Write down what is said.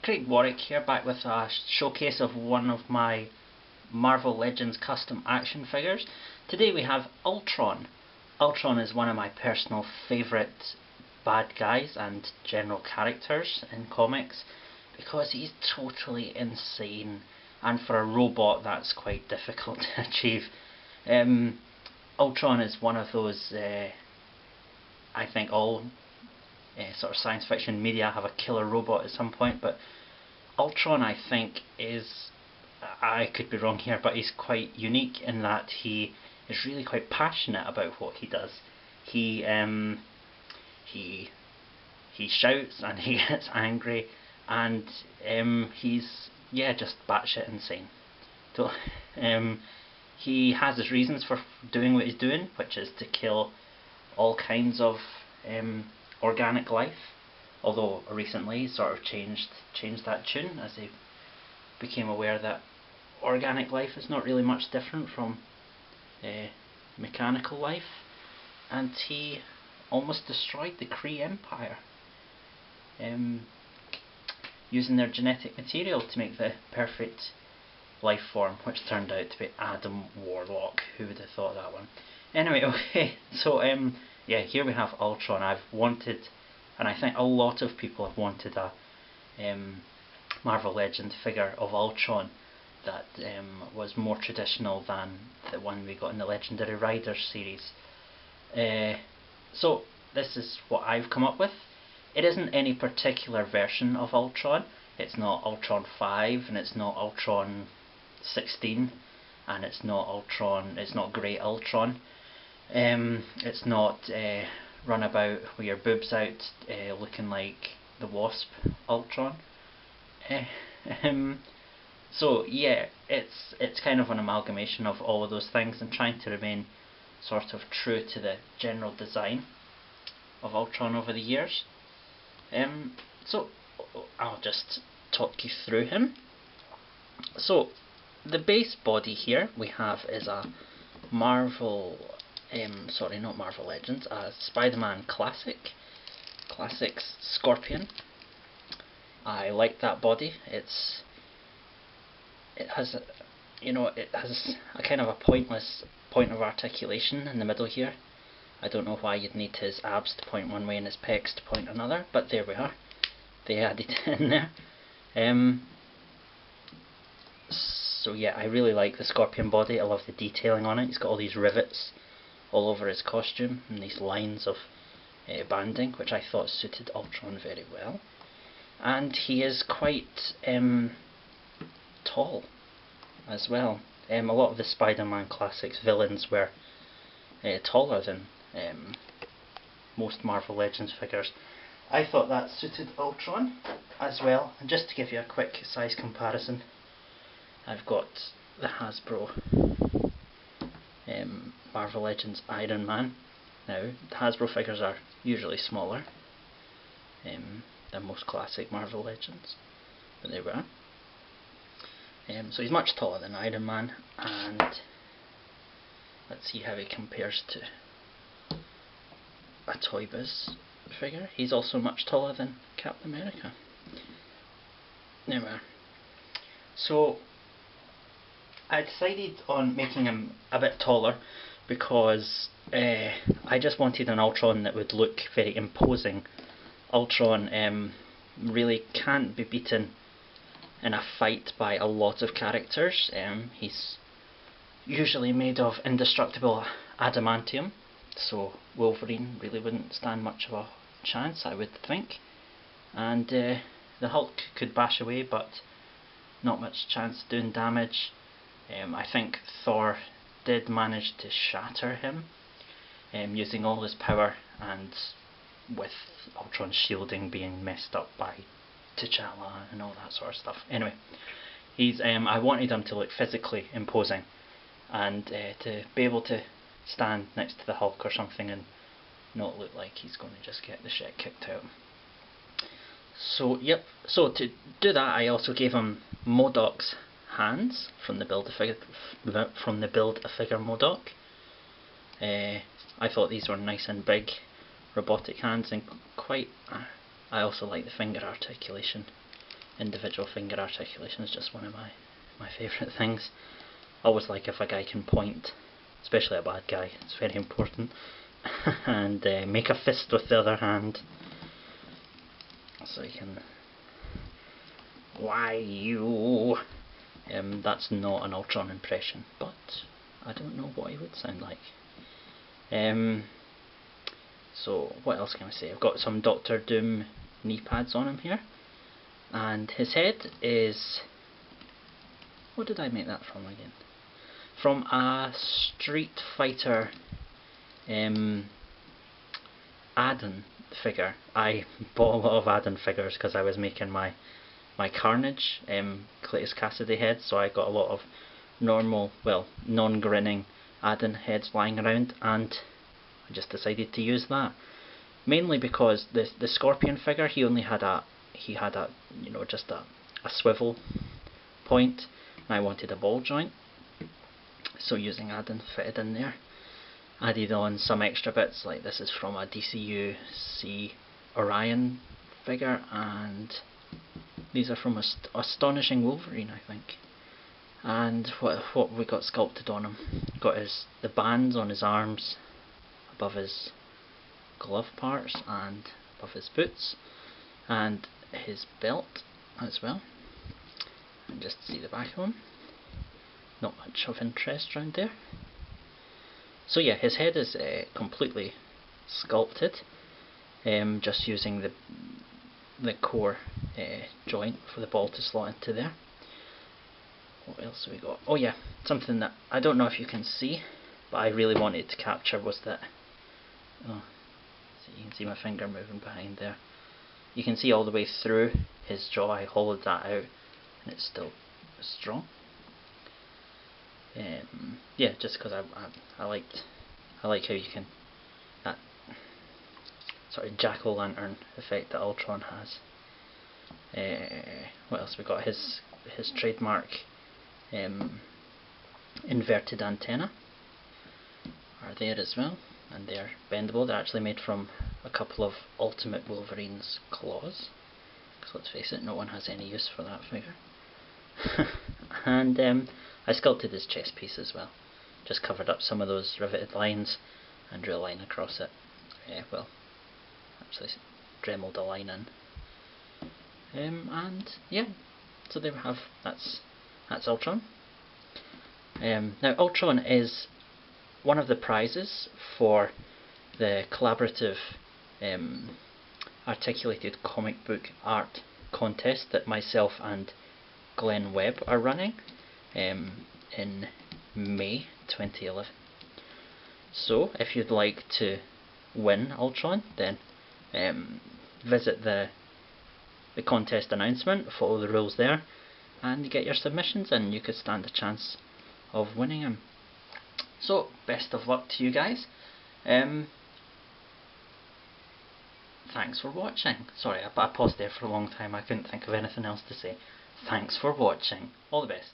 Craig Warrack here, back with a showcase of one of my Marvel Legends custom action figures. Today we have Ultron. Ultron is one of my personal favourite bad guys and general characters in comics because he's totally insane, and for a robot that's quite difficult to achieve. Ultron is one of those, I think all sort of science fiction media have a killer robot at some point, but Ultron, I think, is, I could be wrong here, but he's quite unique in that he is really quite passionate about what he does. He shouts and he gets angry, and he's just batshit insane. So he has his reasons for doing what he's doing, which is to kill all kinds of organic life, although recently he sort of changed that tune as he became aware that organic life is not really much different from mechanical life, and he almost destroyed the Kree Empire using their genetic material to make the perfect life form, which turned out to be Adam Warlock. Who would have thought that one? Anyway, okay, so here we have Ultron. I've wanted, and I think a lot of people have wanted, a Marvel Legend figure of Ultron that was more traditional than the one we got in the Legendary Riders series. So this is what I've come up with. It isn't any particular version of Ultron. It's not Ultron 5, and it's not Ultron 16, and it's not Ultron, it's not Grey Ultron. It's not run about with your boobs out looking like the Wasp Ultron. So yeah, it's kind of an amalgamation of all of those things and trying to remain sort of true to the general design of Ultron over the years. So I'll just talk you through him. So the base body here we have is a Marvel, not Marvel Legends, a Spider-Man Classics Scorpion. I like that body. It has a kind of a pointless point of articulation in the middle here. I don't know why you'd need his abs to point one way and his pecs to point another, but there we are. They added it in there. So yeah, I really like the Scorpion body. I love the detailing on it. He's got all these rivets all over his costume and these lines of banding, which I thought suited Ultron very well. And he is quite tall as well. A lot of the Spider-Man Classics villains were taller than most Marvel Legends figures. I thought that suited Ultron as well. And just to give you a quick size comparison, I've got the Hasbro Marvel Legends Iron Man. Now, the Hasbro figures are usually smaller than most classic Marvel Legends, but there we are. So he's much taller than Iron Man, and let's see how he compares to a Toy Biz figure. He's also much taller than Captain America. There we are. So I decided on making him a bit taller because I just wanted an Ultron that would look very imposing. Ultron really can't be beaten in a fight by a lot of characters. He's usually made of indestructible adamantium, so Wolverine really wouldn't stand much of a chance, I would think. And the Hulk could bash away, but not much chance of doing damage. I think Thor did manage to shatter him using all his power, and with Ultron's shielding being messed up by T'Challa and all that sort of stuff. Anyway, he's I wanted him to look physically imposing, and to be able to stand next to the Hulk or something and not look like he's going to just get the shit kicked out. So yep, so to do that I also gave him MODOK's hands from the Build-A-Figure MODOK. I thought these were nice and big robotic hands, and quite I also like the finger articulation individual finger articulation is just one of my favourite things. I always like if a guy can point, especially a bad guy, it's very important, and make a fist with the other hand. So you can, why you? That's not an Ultron impression, but I don't know what he would sound like. So what else can I say? I've got some Doctor Doom knee pads on him here, and his head is, what did I make that from again? From a Street Fighter Adden figure. I bought a lot of Adden figures because I was making my Carnage Cletus Cassidy head, so I got a lot of normal, well, non-grinning Adden heads lying around, and I just decided to use that. Mainly because the Scorpion figure, he had a you know, just a swivel point, and I wanted a ball joint, so using Adden fitted in there. Added on some extra bits, like this is from a DCU-C Orion figure, and these are from Astonishing Wolverine, I think. And what we got sculpted on him, got the bands on his arms, above his glove parts and above his boots, and his belt as well. And just see the back of him, not much of interest around there. So yeah, his head is completely sculpted, just using the core joint for the ball to slot into there. What else have we got? Oh yeah, something that I don't know if you can see, but I really wanted to capture was that, oh, so you can see my finger moving behind there. You can see all the way through his jaw. I hollowed that out and it's still strong. Yeah, just because I like how you can, that sort of jack-o'-lantern effect that Ultron has. What else we got? His trademark inverted antenna are there as well, and they're bendable. They're actually made from a couple of Ultimate Wolverine's claws, because let's face it, no one has any use for that figure. And I sculpted his chest piece as well, just covered up some of those riveted lines and drew a line across it. Well, actually dremeled a line in. And yeah, so there we have, that's Ultron. Now Ultron is one of the prizes for the collaborative articulated comic book art contest that myself and Glenn Webb are running in May 2011. So if you'd like to win Ultron, then visit the contest announcement, follow the rules there, and get your submissions in. You could stand a chance of winning him. So best of luck to you guys. Thanks for watching. Sorry, I paused there for a long time. I couldn't think of anything else to say. Thanks for watching. All the best.